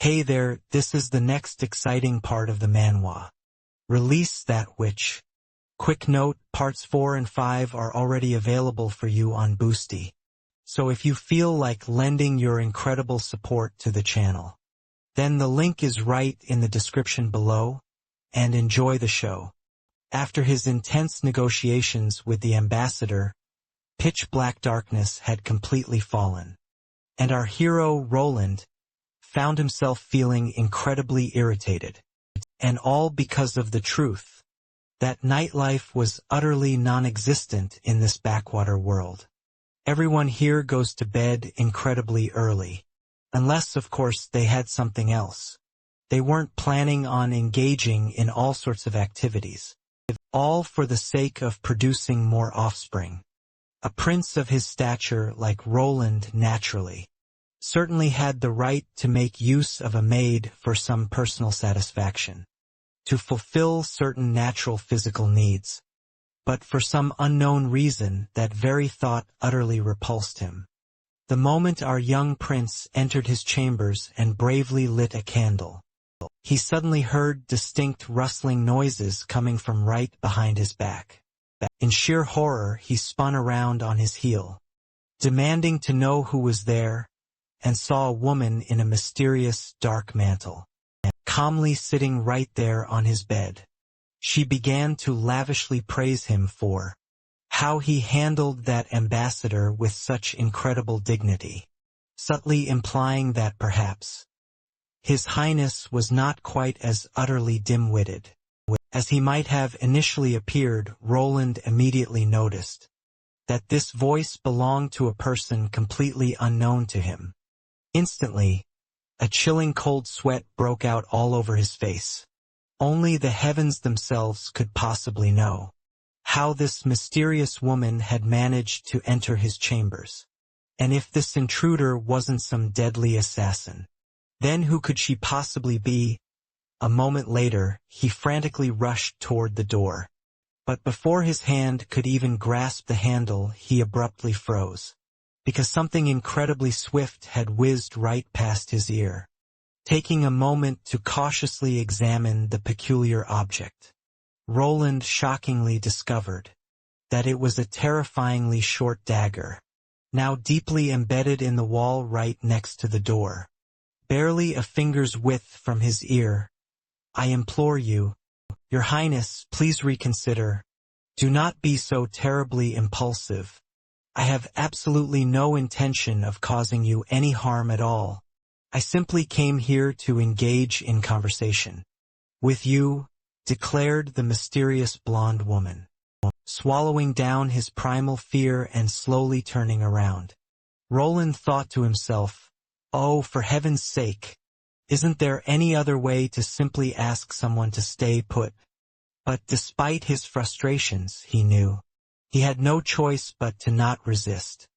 Hey there, this is the next exciting part of the manhwa. Release that witch. Quick note, parts 4 and 5 are already available for you on Boosty. So if you feel like lending your incredible support to the channel, then the link is right in the description below, and enjoy the show. After his intense negotiations with the ambassador, pitch black darkness had completely fallen, and our hero, Roland, found himself feeling incredibly irritated, and all because of the truth that nightlife was utterly non-existent in this backwater world. Everyone here goes to bed incredibly early, unless, of course, they had something else. They weren't planning on engaging in all sorts of activities, all for the sake of producing more offspring. A prince of his stature like Roland naturally certainly had the right to make use of a maid for some personal satisfaction, to fulfill certain natural physical needs. But for some unknown reason, that very thought utterly repulsed him. The moment our young prince entered his chambers and bravely lit a candle, he suddenly heard distinct rustling noises coming from right behind his back. In sheer horror, he spun around on his heel, demanding to know who was there, and saw a woman in a mysterious dark mantle, calmly sitting right there on his bed. She began to lavishly praise him for how he handled that ambassador with such incredible dignity, subtly implying that perhaps His Highness was not quite as utterly dim-witted as he might have initially appeared. Roland immediately noticed that this voice belonged to a person completely unknown to him. Instantly, a chilling cold sweat broke out all over his face. Only the heavens themselves could possibly know how this mysterious woman had managed to enter his chambers. And if this intruder wasn't some deadly assassin, then who could she possibly be? A moment later, he frantically rushed toward the door. But before his hand could even grasp the handle, he abruptly froze, because something incredibly swift had whizzed right past his ear. Taking a moment to cautiously examine the peculiar object, Roland shockingly discovered that it was a terrifyingly short dagger, now deeply embedded in the wall right next to the door, barely a finger's width from his ear. I implore you, Your Highness, please reconsider. Do not be so terribly impulsive. I have absolutely no intention of causing you any harm at all. I simply came here to engage in conversation with you, declared the mysterious blonde woman, swallowing down his primal fear and slowly turning around. Roland thought to himself, oh, for heaven's sake, isn't there any other way to simply ask someone to stay put? But despite his frustrations, he knew he had no choice but to not resist.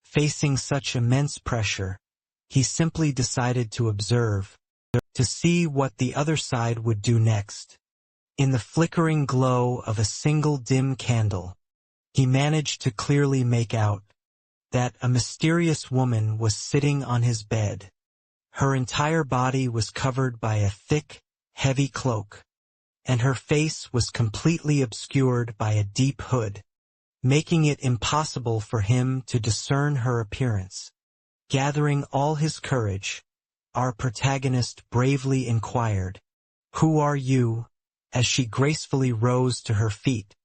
Facing such immense pressure, he simply decided to observe, to see what the other side would do next. In the flickering glow of a single dim candle, he managed to clearly make out that a mysterious woman was sitting on his bed. Her entire body was covered by a thick, heavy cloak, and her face was completely obscured by a deep hood, making it impossible for him to discern her appearance. Gathering all his courage, our protagonist bravely inquired, "Who are you?" as she gracefully rose to her feet.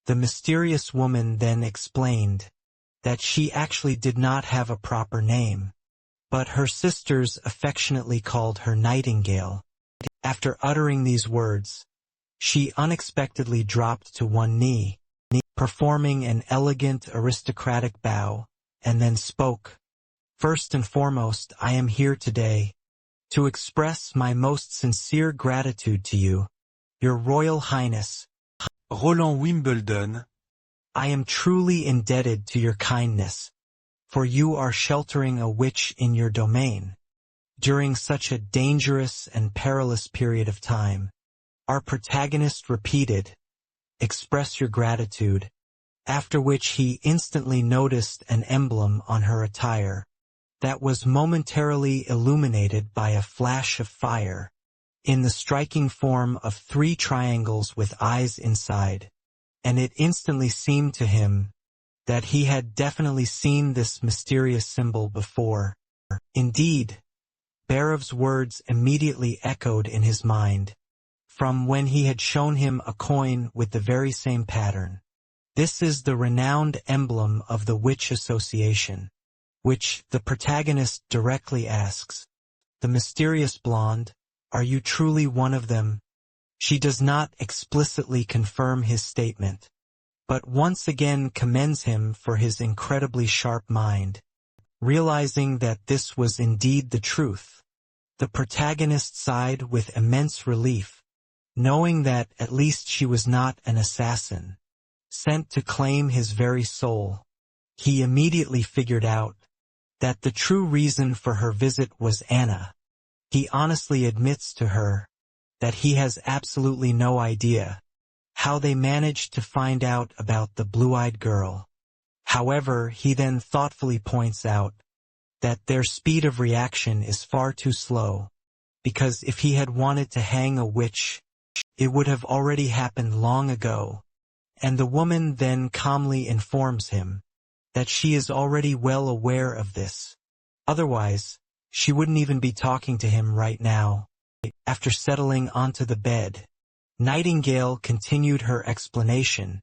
The mysterious woman then explained that she actually did not have a proper name, but her sisters affectionately called her Nightingale. After uttering these words, she unexpectedly dropped to one knee, performing an elegant aristocratic bow, and then spoke. First and foremost, I am here today to express my most sincere gratitude to you, Your Royal Highness, Roland Wimbledon. I am truly indebted to your kindness, for you are sheltering a witch in your domain during such a dangerous and perilous period of time. Our protagonist repeated, "Express your gratitude," after which he instantly noticed an emblem on her attire, that was momentarily illuminated by a flash of fire, in the striking form of 3 triangles with eyes inside, and it instantly seemed to him that he had definitely seen this mysterious symbol before. Indeed, Bairov's words immediately echoed in his mind, from when he had shown him a coin with the very same pattern. This is the renowned emblem of the Witch Association, which the protagonist directly asks. The mysterious blonde, are you truly one of them? She does not explicitly confirm his statement, but once again commends him for his incredibly sharp mind. Realizing that this was indeed the truth, the protagonist sighed with immense relief, knowing that at least she was not an assassin, sent to claim his very soul. He immediately figured out that the true reason for her visit was Anna. He honestly admits to her that he has absolutely no idea how they managed to find out about the blue-eyed girl. However, he then thoughtfully points out that their speed of reaction is far too slow, because if he had wanted to hang a witch, it would have already happened long ago, and the woman then calmly informs him that she is already well aware of this. Otherwise, she wouldn't even be talking to him right now. After settling onto the bed, Nightingale continued her explanation.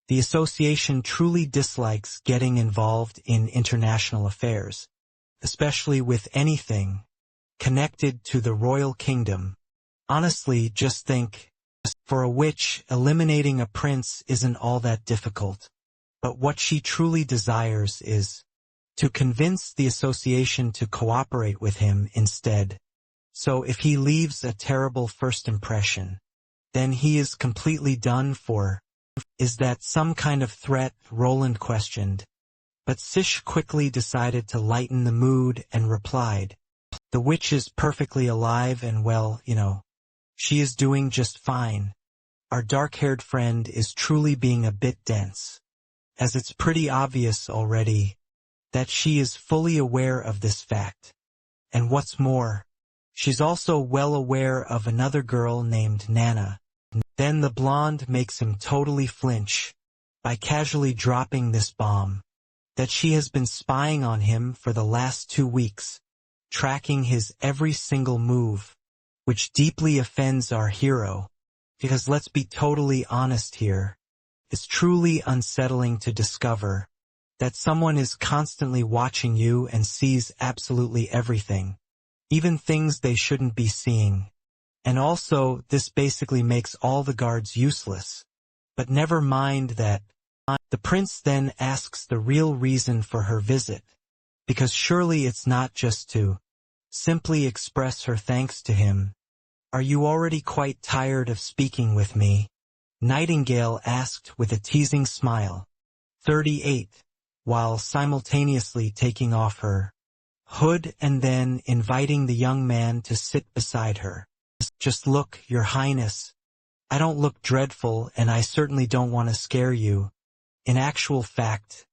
The association truly dislikes getting involved in international affairs, especially with anything connected to the royal kingdom. Honestly, just think, for a witch, eliminating a prince isn't all that difficult. But what she truly desires is to convince the association to cooperate with him instead. So if he leaves a terrible first impression, then he is completely done for. Is that some kind of threat? Roland questioned. But Sish quickly decided to lighten the mood and replied, the witch is perfectly alive and well, she is doing just fine. Our dark-haired friend is truly being a bit dense, as it's pretty obvious already that she is fully aware of this fact. And what's more, she's also well aware of another girl named Nana. Then the blonde makes him totally flinch by casually dropping this bomb, that she has been spying on him for the last 2 weeks, tracking his every single move, which deeply offends our hero, because let's be totally honest here, it's truly unsettling to discover that someone is constantly watching you and sees absolutely everything, even things they shouldn't be seeing. And also, this basically makes all the guards useless. But never mind that. The prince then asks the real reason for her visit, because surely it's not just to simply express her thanks to him. Are you already quite tired of speaking with me? Nightingale asked with a teasing smile. 38, while simultaneously taking off her hood and then inviting the young man to sit beside her. Just look, Your Highness. I don't look dreadful, and I certainly don't want to scare you. In actual fact,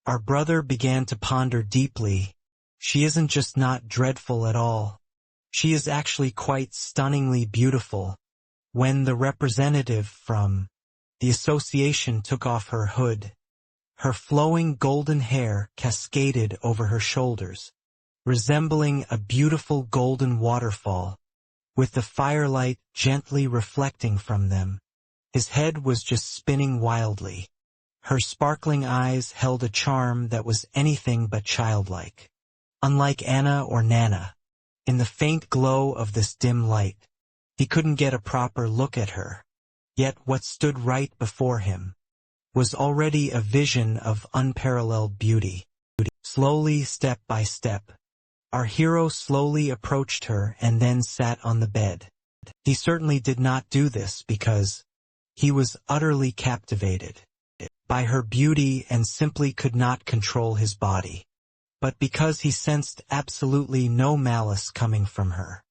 our brother began to ponder deeply. She isn't just not dreadful at all. She is actually quite stunningly beautiful. When the representative from the association took off her hood, her flowing golden hair cascaded over her shoulders, resembling a beautiful golden waterfall, with the firelight gently reflecting from them. His head was just spinning wildly. Her sparkling eyes held a charm that was anything but childlike. Unlike Anna or Nana, in the faint glow of this dim light, he couldn't get a proper look at her. Yet what stood right before him was already a vision of unparalleled beauty. Slowly, step by step, our hero slowly approached her and then sat on the bed. He certainly did not do this because he was utterly captivated by her beauty and simply could not control his body, but because he sensed absolutely no malice coming from her.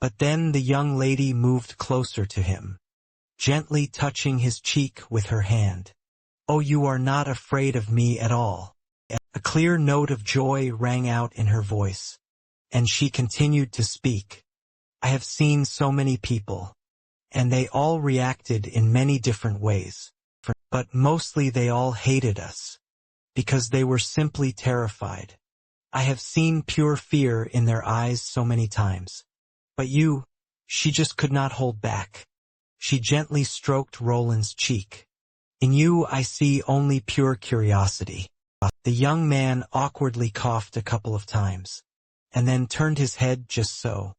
But then the young lady moved closer to him, gently touching his cheek with her hand. Oh, you are not afraid of me at all. A clear note of joy rang out in her voice, and she continued to speak. I have seen so many people, and they all reacted in many different ways. But mostly they all hated us, because they were simply terrified. I have seen pure fear in their eyes so many times. But you, she just could not hold back. She gently stroked Roland's cheek. In you I see only pure curiosity. The young man awkwardly coughed a couple of times, and then turned his head just so,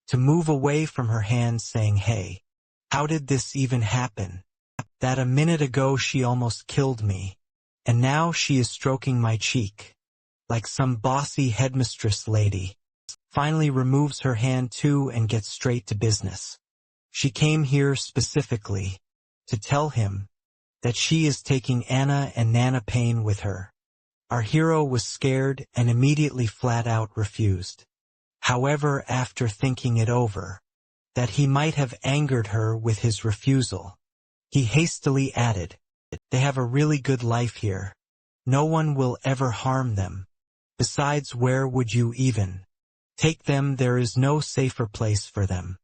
to move away from her hand, saying, "Hey, how did this even happen? That a minute ago she almost killed me, and now she is stroking my cheek, like some bossy headmistress lady." Finally removes her hand too and gets straight to business. She came here specifically to tell him that she is taking Anna and Nana Payne with her. Our hero was scared and immediately flat out refused. However, after thinking it over, that he might have angered her with his refusal, he hastily added, "They have a really good life here. No one will ever harm them. Besides, where would you even take them? There is no safer place for them."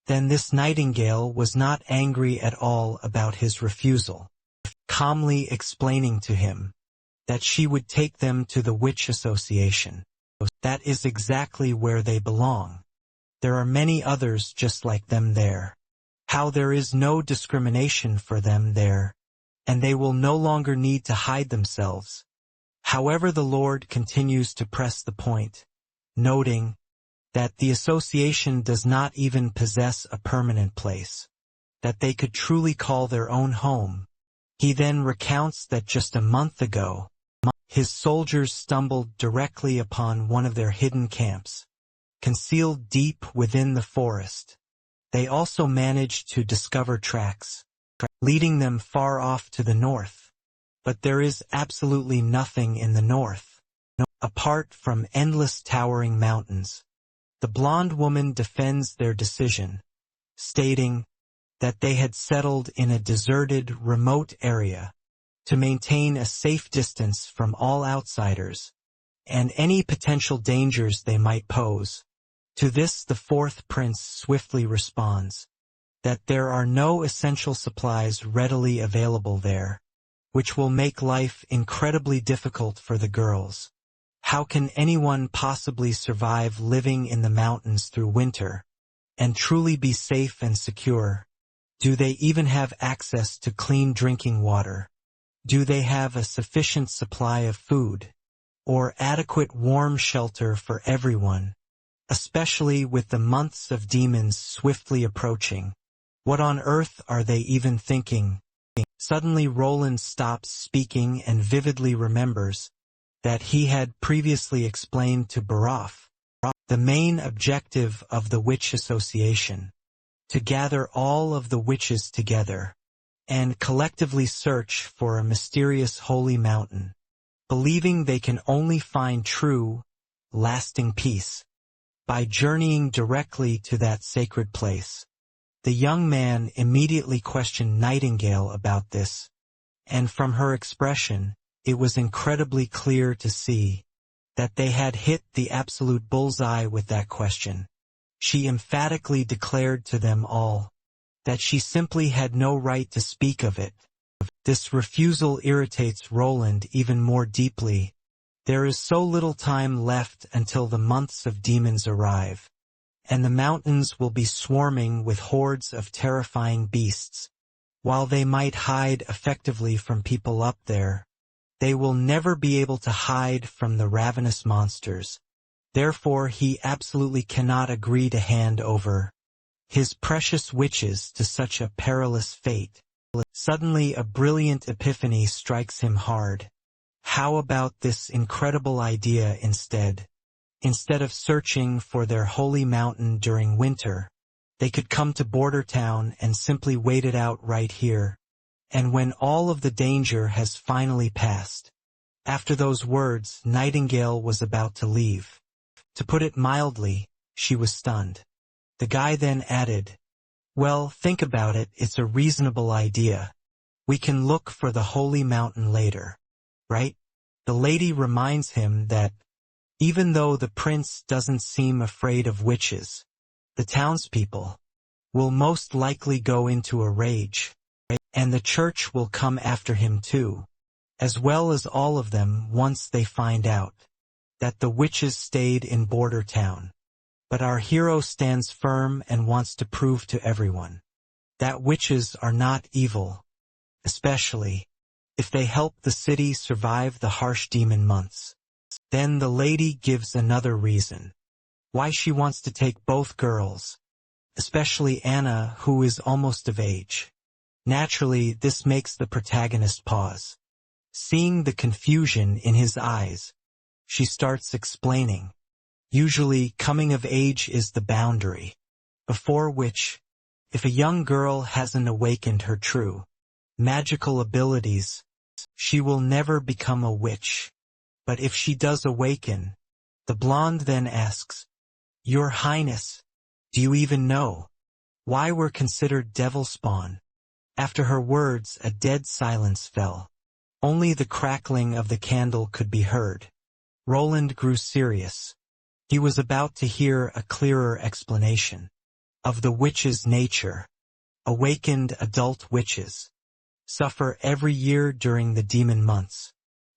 Then this nightingale was not angry at all about his refusal, calmly explaining to him that she would take them to the Witch Association. That is exactly where they belong. There are many others just like them there. How there is no discrimination for them there, and they will no longer need to hide themselves. However, the Lord continues to press the point, noting that the association does not even possess a permanent place that they could truly call their own home. He then recounts that just a month ago, his soldiers stumbled directly upon one of their hidden camps, concealed deep within the forest. They also managed to discover tracks, leading them far off to the north. But there is absolutely nothing in the north, apart from endless towering mountains. The blonde woman defends their decision, stating that they had settled in a deserted, remote area to maintain a safe distance from all outsiders and any potential dangers they might pose. To this the fourth prince swiftly responds that there are no essential supplies readily available there, which will make life incredibly difficult for the girls. How can anyone possibly survive living in the mountains through winter and truly be safe and secure? Do they even have access to clean drinking water? Do they have a sufficient supply of food or adequate warm shelter for everyone, especially with the months of demons swiftly approaching? What on earth are they even thinking? Suddenly Roland stops speaking and vividly remembers that he had previously explained to Baraf the main objective of the Witch Association, to gather all of the witches together and collectively search for a mysterious holy mountain, believing they can only find true, lasting peace by journeying directly to that sacred place. The young man immediately questioned Nightingale about this, and from her expression, it was incredibly clear to see that they had hit the absolute bullseye with that question. She emphatically declared to them all that she simply had no right to speak of it. This refusal irritates Roland even more deeply. There is so little time left until the months of demons arrive, and the mountains will be swarming with hordes of terrifying beasts. While they might hide effectively from people up there, they will never be able to hide from the ravenous monsters. Therefore, he absolutely cannot agree to hand over his precious witches to such a perilous fate. Suddenly a brilliant epiphany strikes him hard. How about this incredible idea instead? Instead of searching for their holy mountain during winter, they could come to Border Town and simply wait it out right here. And when all of the danger has finally passed. After those words, Nightingale was about to leave. To put it mildly, she was stunned. The guy then added, "Well, think about it, it's a reasonable idea. We can look for the holy mountain later, right? The lady reminds him that, even though the prince doesn't seem afraid of witches, the townspeople will most likely go into a rage, and the church will come after him too, as well as all of them once they find out that the witches stayed in Border Town. But our hero stands firm and wants to prove to everyone that witches are not evil, especially if they help the city survive the harsh demon months. Then the lady gives another reason why she wants to take both girls, especially Anna, who is almost of age. Naturally, this makes the protagonist pause. Seeing the confusion in his eyes, she starts explaining. Usually, coming of age is the boundary, before which, if a young girl hasn't awakened her true magical abilities, she will never become a witch. But if she does awaken, the blonde then asks, "Your Highness, do you even know why we're considered devil spawn?" After her words, a dead silence fell. Only the crackling of the candle could be heard. Roland grew serious. He was about to hear a clearer explanation of the witch's nature. Awakened adult witches suffer every year during the demon months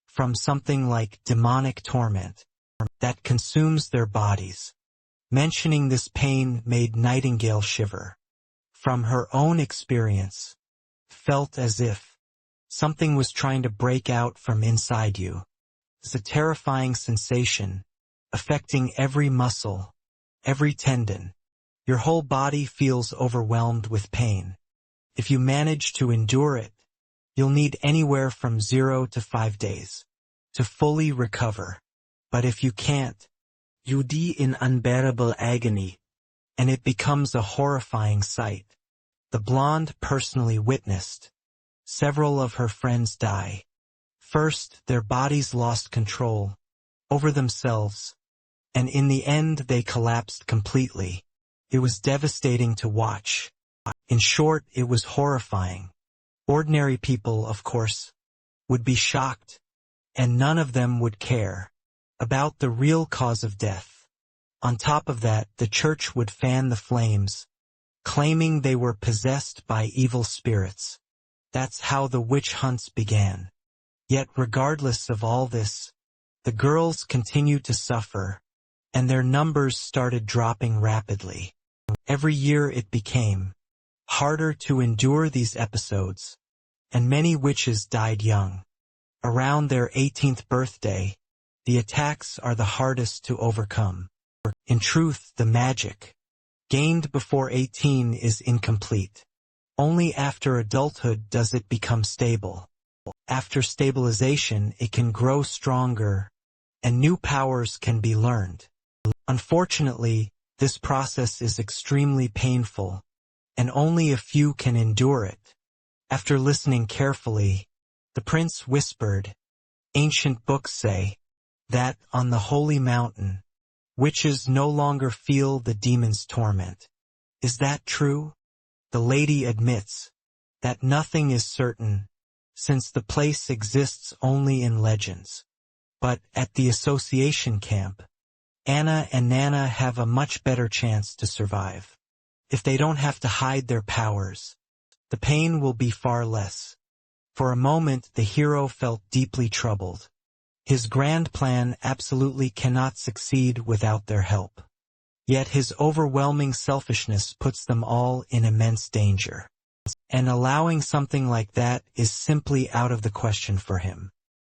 from something like demonic torment that consumes their bodies. Mentioning this pain made Nightingale shiver. From her own experience, felt as if something was trying to break out from inside you. It's a terrifying sensation, affecting every muscle, every tendon. Your whole body feels overwhelmed with pain. If you manage to endure it, you'll need anywhere from 0 to 5 days to fully recover. But if you can't, you die in unbearable agony, and it becomes a horrifying sight. The blonde personally witnessed several of her friends die. First, their bodies lost control over themselves, and in the end they collapsed completely. It was devastating to watch. In short, it was horrifying. Ordinary people, of course, would be shocked, and none of them would care about the real cause of death. On top of that, the church would fan the flames, claiming they were possessed by evil spirits. That's how the witch hunts began. Yet regardless of all this, the girls continued to suffer, and their numbers started dropping rapidly. Every year it became harder to endure these episodes, and many witches died young. Around their 18th birthday, the attacks are the hardest to overcome. In truth, the magic gained before 18 is incomplete. Only after adulthood does it become stable. After stabilization, it can grow stronger, and new powers can be learned. Unfortunately, this process is extremely painful, and only a few can endure it. After listening carefully, the prince whispered, "Ancient books say that, on the holy mountain, witches no longer feel the demon's torment. Is that true?" The lady admits that nothing is certain, since the place exists only in legends. But at the association camp, Anna and Nana have a much better chance to survive. If they don't have to hide their powers, the pain will be far less. For a moment, the hero felt deeply troubled. His grand plan absolutely cannot succeed without their help. Yet his overwhelming selfishness puts them all in immense danger. And allowing something like that is simply out of the question for him.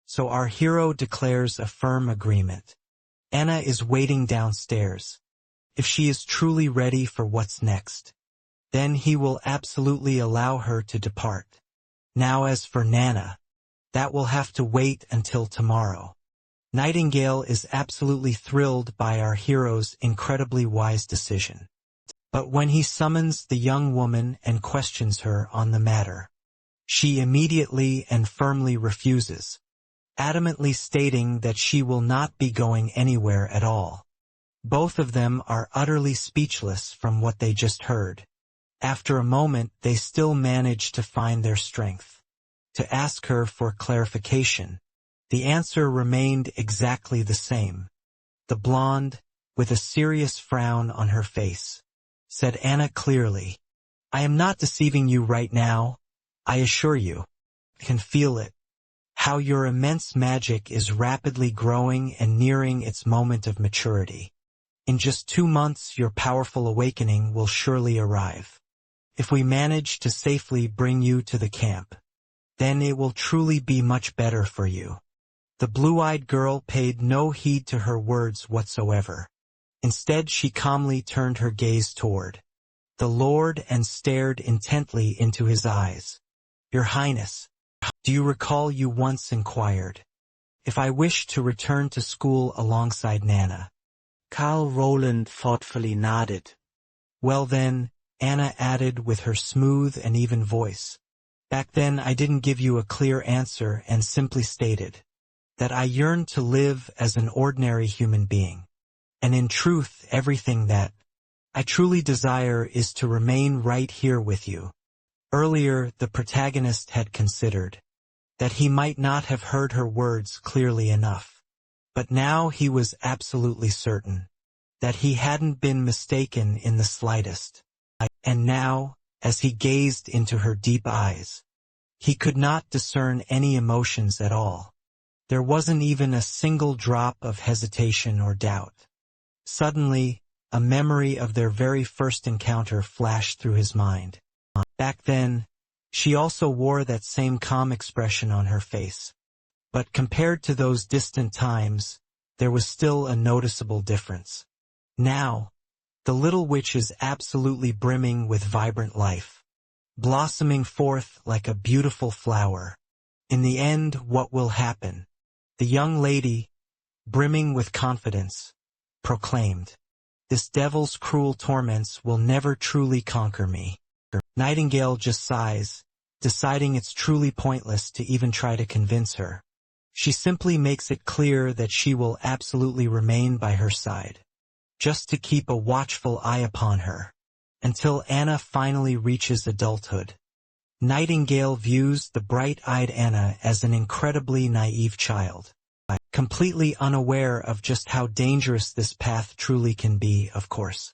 So our hero declares a firm agreement. Anna is waiting downstairs. If she is truly ready for what's next, then he will absolutely allow her to depart. Now as for Nana, that will have to wait until tomorrow. Nightingale is absolutely thrilled by our hero's incredibly wise decision. But when he summons the young woman and questions her on the matter, she immediately and firmly refuses, adamantly stating that she will not be going anywhere at all. Both of them are utterly speechless from what they just heard. After a moment, they still manage to find their strength to ask her for clarification. The answer remained exactly the same. The blonde, with a serious frown on her face, said Anna clearly, "I am not deceiving you right now. I assure you. I can feel it. How your immense magic is rapidly growing and nearing its moment of maturity. In just 2 months your powerful awakening will surely arrive. If we manage to safely bring you to the camp, then it will truly be much better for you." The blue-eyed girl paid no heed to her words whatsoever. Instead she calmly turned her gaze toward the Lord and stared intently into his eyes. "Your Highness, do you recall you once inquired if I wish to return to school alongside Nana?" Carl Roland thoughtfully nodded. "Well then," Anna added with her smooth and even voice, "back then I didn't give you a clear answer and simply stated that I yearn to live as an ordinary human being. And in truth, everything that I truly desire is to remain right here with you." Earlier, the protagonist had considered that he might not have heard her words clearly enough. But now he was absolutely certain that he hadn't been mistaken in the slightest. And now, as he gazed into her deep eyes, he could not discern any emotions at all. There wasn't even a single drop of hesitation or doubt. Suddenly, a memory of their very first encounter flashed through his mind. Back then, she also wore that same calm expression on her face. But compared to those distant times, there was still a noticeable difference. Now, the little witch is absolutely brimming with vibrant life, blossoming forth like a beautiful flower. In the end, what will happen? The young lady, brimming with confidence, proclaimed, "This devil's cruel torments will never truly conquer me." Nightingale just sighs, deciding it's truly pointless to even try to convince her. She simply makes it clear that she will absolutely remain by her side, just to keep a watchful eye upon her, until Anna finally reaches adulthood. Nightingale views the bright-eyed Anna as an incredibly naive child, completely unaware of just how dangerous this path truly can be, of course.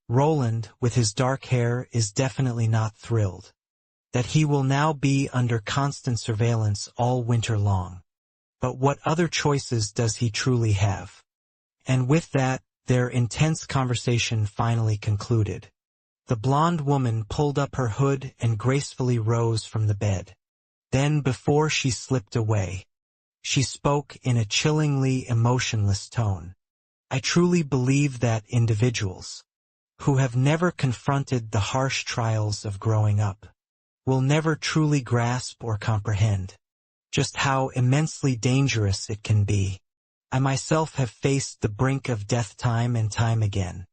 Roland, with his dark hair, is definitely not thrilled that he will now be under constant surveillance all winter long. But what other choices does he truly have? And with that, their intense conversation finally concluded. The blonde woman pulled up her hood and gracefully rose from the bed. Then, before she slipped away, she spoke in a chillingly emotionless tone. "I truly believe that individuals who have never confronted the harsh trials of growing up will never truly grasp or comprehend just how immensely dangerous it can be. I myself have faced the brink of death time and time again,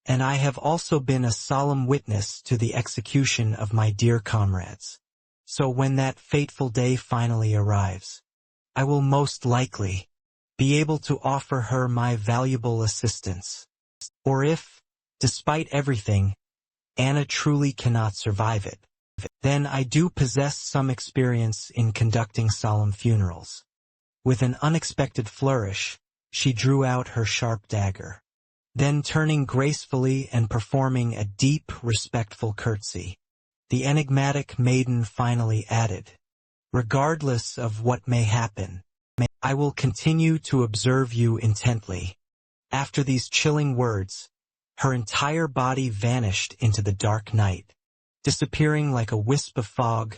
and I have also been a solemn witness to the execution of my dear comrades. So when that fateful day finally arrives, I will most likely be able to offer her my valuable assistance. Or if, despite everything, Anna truly cannot survive it, then I do possess some experience in conducting solemn funerals." With an unexpected flourish, she drew out her sharp dagger. Then, turning gracefully and performing a deep, respectful curtsy, the enigmatic maiden finally added, "Regardless of what may happen, I will continue to observe you intently." After these chilling words, her entire body vanished into the dark night, disappearing like a wisp of fog.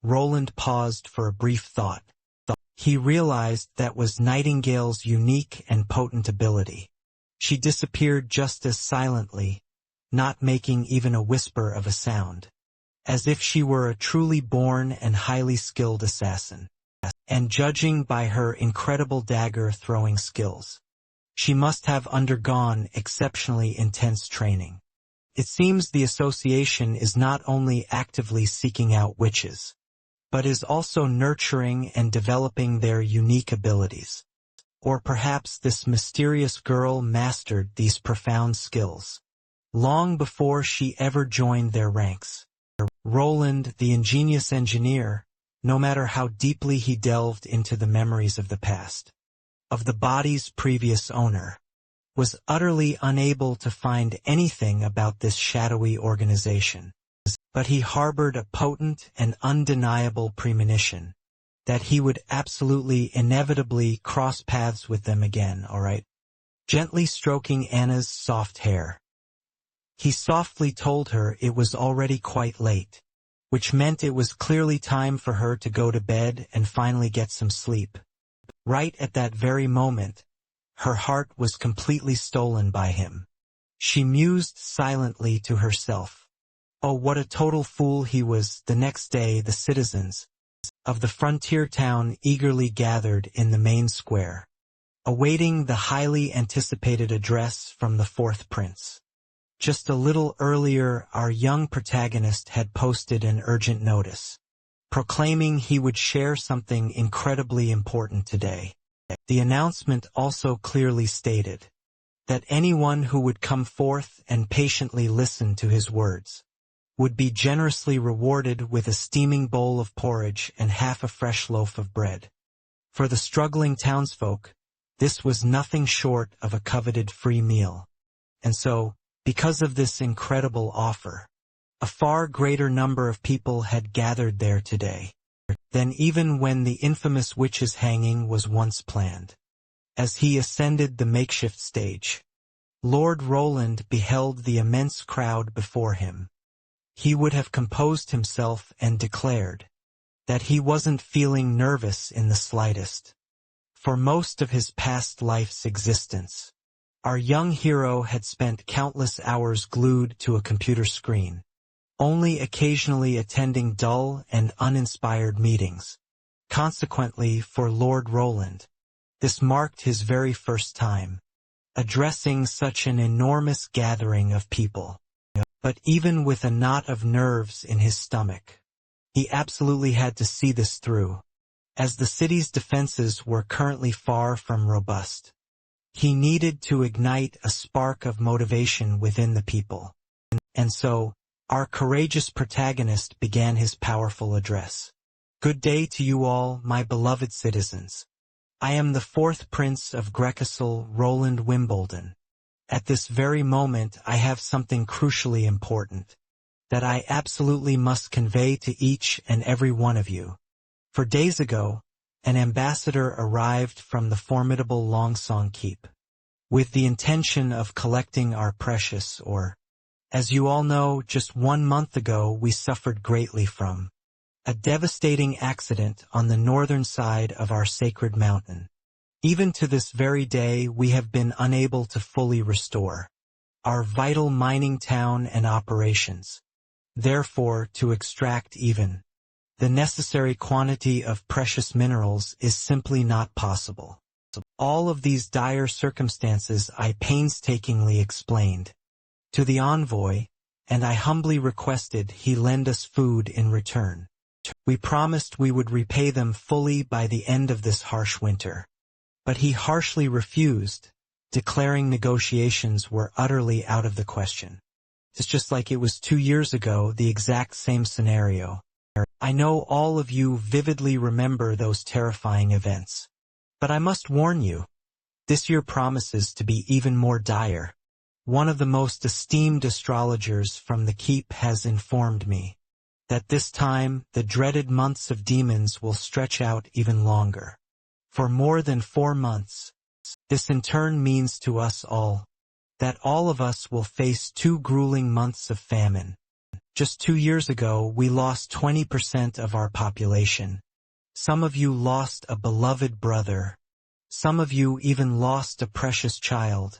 Roland paused for a brief thought. He realized that was Nightingale's unique and potent ability. She disappeared just as silently, not making even a whisper of a sound, as if she were a truly born and highly skilled assassin. And judging by her incredible dagger-throwing skills, she must have undergone exceptionally intense training. It seems the association is not only actively seeking out witches, but is also nurturing and developing their unique abilities. Or perhaps this mysterious girl mastered these profound skills long before she ever joined their ranks. Roland, the ingenious engineer, no matter how deeply he delved into the memories of the past, of the body's previous owner, was utterly unable to find anything about this shadowy organization. But he harbored a potent and undeniable premonition that he would absolutely inevitably cross paths with them again, alright? Gently stroking Anna's soft hair, he softly told her it was already quite late, which meant it was clearly time for her to go to bed and finally get some sleep. Right at that very moment, her heart was completely stolen by him. She mused silently to herself. Oh, what a total fool he was. The next day, the citizens of the frontier town eagerly gathered in the main square, awaiting the highly anticipated address from the fourth prince. Just a little earlier, our young protagonist had posted an urgent notice, proclaiming he would share something incredibly important today. The announcement also clearly stated that anyone who would come forth and patiently listen to his words would be generously rewarded with a steaming bowl of porridge and half a fresh loaf of bread. For the struggling townsfolk, this was nothing short of a coveted free meal. And so, because of this incredible offer, a far greater number of people had gathered there today than even when the infamous witch's hanging was once planned. As he ascended the makeshift stage, Lord Roland beheld the immense crowd before him. He would have composed himself and declared that he wasn't feeling nervous in the slightest. For most of his past life's existence, our young hero had spent countless hours glued to a computer screen, only occasionally attending dull and uninspired meetings. Consequently, for Lord Roland, this marked his very first time addressing such an enormous gathering of people. But even with a knot of nerves in his stomach, he absolutely had to see this through, as the city's defenses were currently far from robust. He needed to ignite a spark of motivation within the people. And so, our courageous protagonist began his powerful address. Good day to you all, my beloved citizens. I am the fourth prince of Grecastle, Roland Wimbledon. At this very moment I have something crucially important that I absolutely must convey to each and every one of you. For days ago, an ambassador arrived from the formidable Longsong Keep, with the intention of collecting our precious ore. As you all know, just 1 month ago we suffered greatly from a devastating accident on the northern side of our sacred mountain. Even to this very day we have been unable to fully restore our vital mining town and operations. Therefore, to extract even the necessary quantity of precious minerals is simply not possible. All of these dire circumstances I painstakingly explained to the envoy, and I humbly requested he lend us food in return. We promised we would repay them fully by the end of this harsh winter. But he harshly refused, declaring negotiations were utterly out of the question. It's just like it was 2 years ago, the exact same scenario. I know all of you vividly remember those terrifying events. But I must warn you, this year promises to be even more dire. One of the most esteemed astrologers from the keep has informed me that this time the dreaded months of demons will stretch out even longer. For more than 4 months. This in turn means to us all that all of us will face 2 grueling months of famine. Just 2 years ago, we lost 20% of our population. Some of you lost a beloved brother. Some of you even lost a precious child.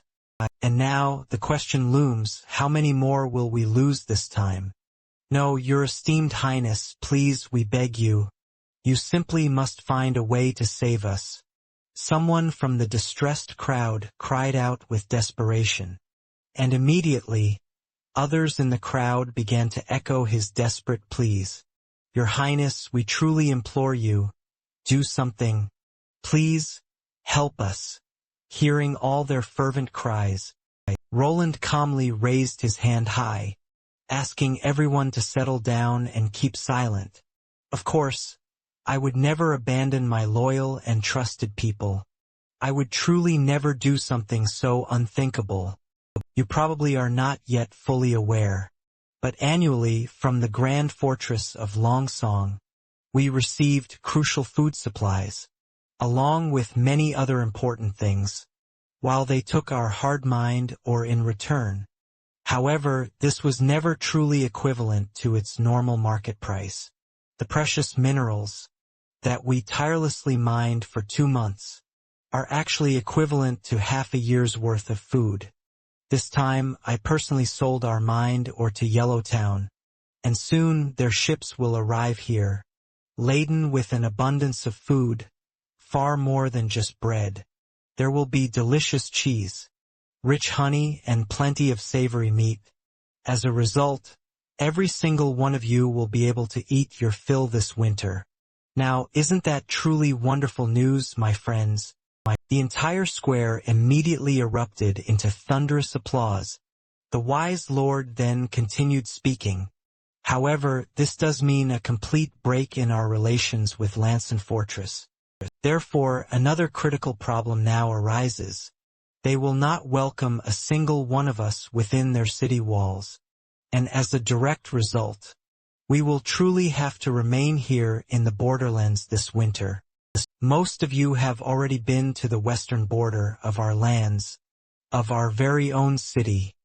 And now the question looms, how many more will we lose this time? No, your esteemed highness, please, we beg you. You simply must find a way to save us. Someone from the distressed crowd cried out with desperation. And immediately, others in the crowd began to echo his desperate pleas. Your Highness, we truly implore you, do something. Please, help us. Hearing all their fervent cries, Roland calmly raised his hand high, asking everyone to settle down and keep silent. Of course, I would never abandon my loyal and trusted people. I would truly never do something so unthinkable. You probably are not yet fully aware, but annually from the Grand Fortress of Longsong, we received crucial food supplies, along with many other important things, while they took our hard mind or in return. However, this was never truly equivalent to its normal market price. The precious minerals that we tirelessly mined for 2 months are actually equivalent to half a year's worth of food. This time, I personally sold our mine or to Yellowtown, and soon their ships will arrive here, laden with an abundance of food, far more than just bread. There will be delicious cheese, rich honey, and plenty of savory meat. As a result, every single one of you will be able to eat your fill this winter. Now, isn't that truly wonderful news, my friends? The entire square immediately erupted into thunderous applause. The wise lord then continued speaking. However, this does mean a complete break in our relations with Lanson Fortress. Therefore, another critical problem now arises. They will not welcome a single one of us within their city walls. And as a direct result, we will truly have to remain here in the borderlands this winter. Most of you have already been to the western border of our lands, of our very own city.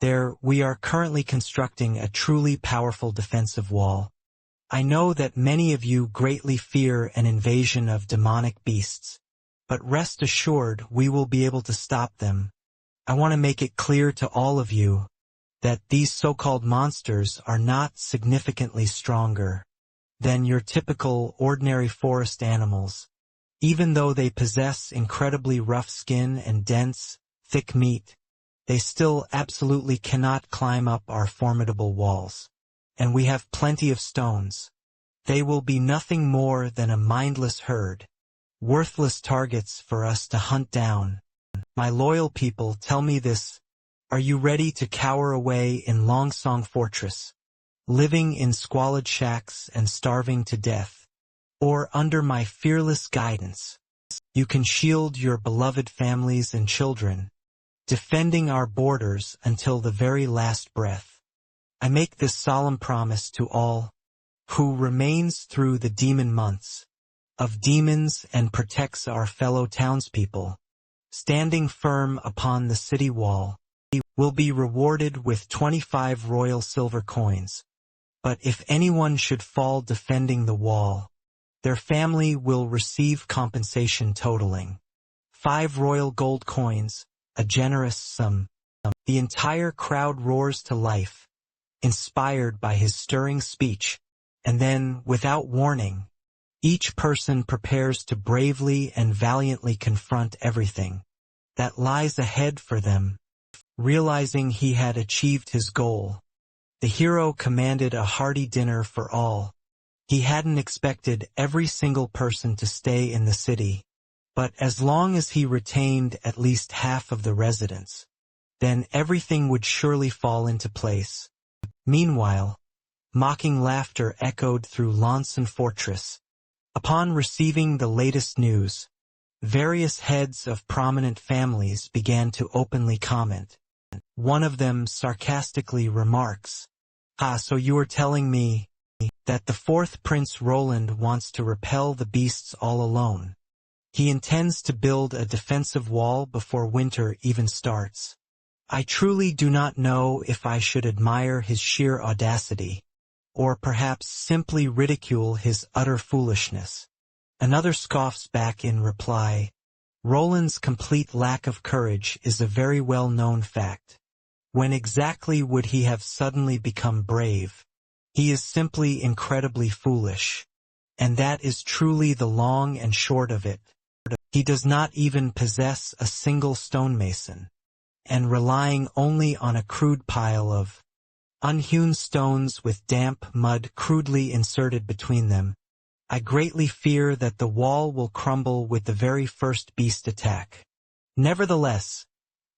There, we are currently constructing a truly powerful defensive wall. I know that many of you greatly fear an invasion of demonic beasts, but rest assured we will be able to stop them. I want to make it clear to all of you that these so-called monsters are not significantly stronger than your typical ordinary forest animals. Even though they possess incredibly rough skin and dense, thick meat, they still absolutely cannot climb up our formidable walls. And we have plenty of stones. They will be nothing more than a mindless herd, worthless targets for us to hunt down. My loyal people, tell me this. Are you ready to cower away in Longsong Fortress, living in squalid shacks and starving to death? Or under my fearless guidance, you can shield your beloved families and children, defending our borders until the very last breath. I make this solemn promise to all who remains through the demon months of demons and protects our fellow townspeople, standing firm upon the city wall, will be rewarded with 25 royal silver coins. But if anyone should fall defending the wall, their family will receive compensation totaling 5 royal gold coins, a generous sum. The entire crowd roars to life, inspired by his stirring speech, and then, without warning, each person prepares to bravely and valiantly confront everything that lies ahead for them. Realizing he had achieved his goal, the hero commanded a hearty dinner for all. He hadn't expected every single person to stay in the city, but as long as he retained at least half of the residents, then everything would surely fall into place. Meanwhile, mocking laughter echoed through Lanson Fortress. Upon receiving the latest news, various heads of prominent families began to openly comment. One of them sarcastically remarks, so you are telling me that the 4th Prince Roland wants to repel the beasts all alone. He intends to build a defensive wall before winter even starts. I truly do not know if I should admire his sheer audacity, or perhaps simply ridicule his utter foolishness. Another scoffs back in reply, Roland's complete lack of courage is a very well-known fact. When exactly would he have suddenly become brave? He is simply incredibly foolish. And that is truly the long and short of it. He does not even possess a single stonemason, and relying only on a crude pile of unhewn stones with damp mud crudely inserted between them, I greatly fear that the wall will crumble with the very first beast attack. Nevertheless,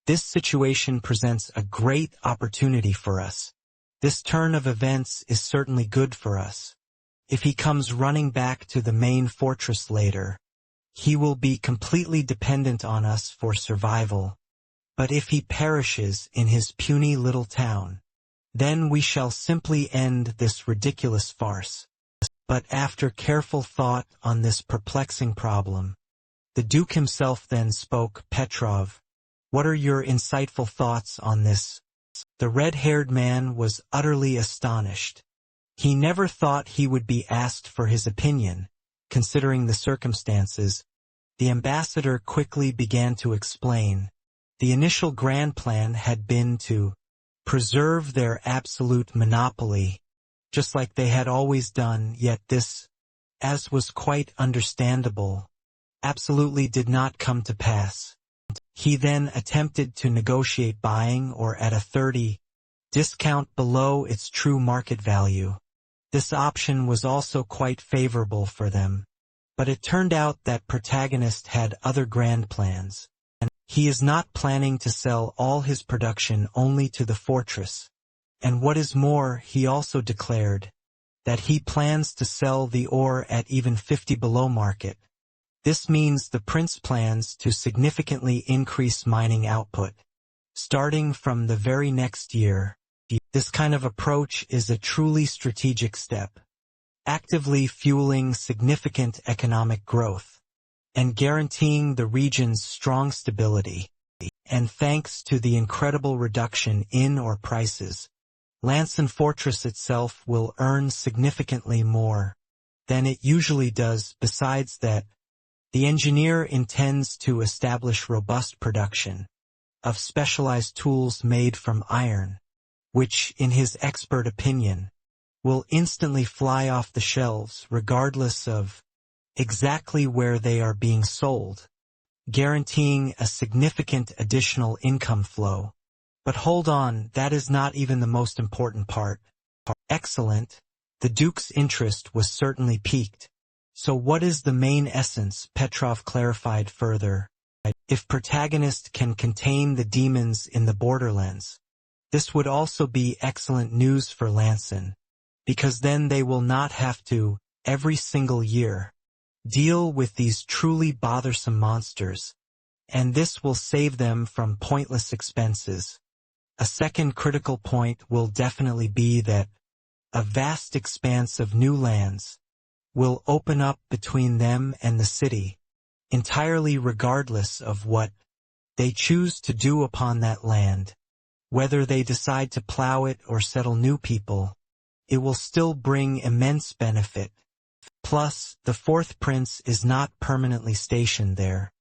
this situation presents a great opportunity for us. This turn of events is certainly good for us. If he comes running back to the main fortress later, he will be completely dependent on us for survival. But if he perishes in his puny little town, then we shall simply end this ridiculous farce. But after careful thought on this perplexing problem, the Duke himself then spoke. Petrov, what are your insightful thoughts on this? The red-haired man was utterly astonished. He never thought he would be asked for his opinion, considering the circumstances. The ambassador quickly began to explain. The initial grand plan had been to preserve their absolute monopoly, just like they had always done, yet this, as was quite understandable, absolutely did not come to pass. He then attempted to negotiate buying or at a 30% discount below its true market value. This option was also quite favorable for them, but it turned out that protagonist had other grand plans. And he is not planning to sell all his production only to the fortress. And what is more, he also declared that he plans to sell the ore at even 50% below market. This means the prince plans to significantly increase mining output, starting from the very next year. This kind of approach is a truly strategic step, actively fueling significant economic growth, and guaranteeing the region's strong stability. And thanks to the incredible reduction in ore prices, Lanson Fortress itself will earn significantly more than it usually does. Besides that, the engineer intends to establish robust production of specialized tools made from iron, which, in his expert opinion, will instantly fly off the shelves regardless of exactly where they are being sold, guaranteeing a significant additional income flow. But hold on, that is not even the most important part. Excellent. The Duke's interest was certainly piqued. So what is the main essence? Petrov clarified further. If protagonist can contain the demons in the borderlands, this would also be excellent news for Lanson, because then they will not have to, every single year, deal with these truly bothersome monsters, and this will save them from pointless expenses. A second critical point will definitely be that a vast expanse of new lands will open up between them and the city, entirely regardless of what they choose to do upon that land. Whether they decide to plow it or settle new people, it will still bring immense benefit. Plus, the fourth prince is not permanently stationed there,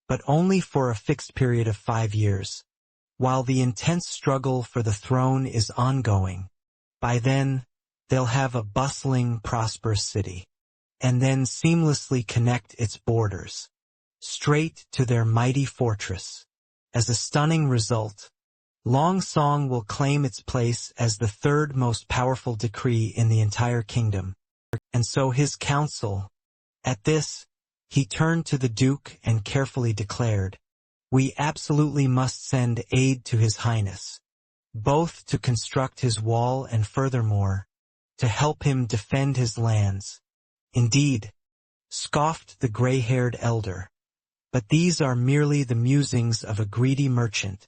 but only for a fixed period of 5 years, while the intense struggle for the throne is ongoing. By then, they'll have a bustling, prosperous city, and then seamlessly connect its borders straight to their mighty fortress. As a stunning result, Long Song will claim its place as the third most powerful decree in the entire kingdom. And so his council. At this, he turned to the Duke and carefully declared, "We absolutely must send aid to His Highness, both to construct his wall and furthermore, to help him defend his lands." "Indeed," scoffed the gray-haired elder, "but these are merely the musings of a greedy merchant,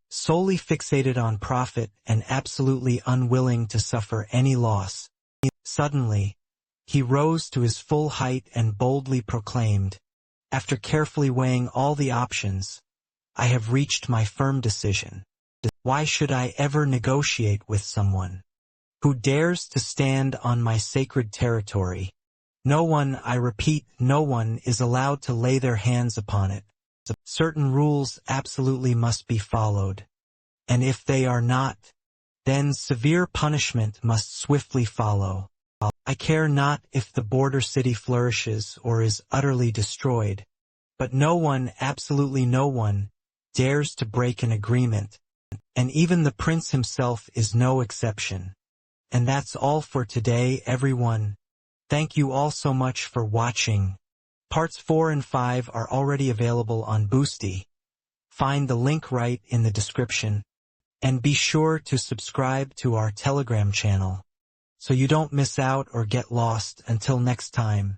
solely fixated on profit and absolutely unwilling to suffer any loss." Suddenly, he rose to his full height and boldly proclaimed, "After carefully weighing all the options, I have reached my firm decision. Why should I ever negotiate with someone who dares to stand on my sacred territory? No one, I repeat, no one is allowed to lay their hands upon it. Certain rules absolutely must be followed, and if they are not, then severe punishment must swiftly follow. I care not if the border city flourishes or is utterly destroyed, but no one, absolutely no one, dares to break an agreement, and even the prince himself is no exception. And that's all for today, everyone. Thank you all so much for watching. Parts 4 and 5 are already available on Boosty. Find the link right in the description. And be sure to subscribe to our Telegram channel. so you don't miss out or get lost. Until next time.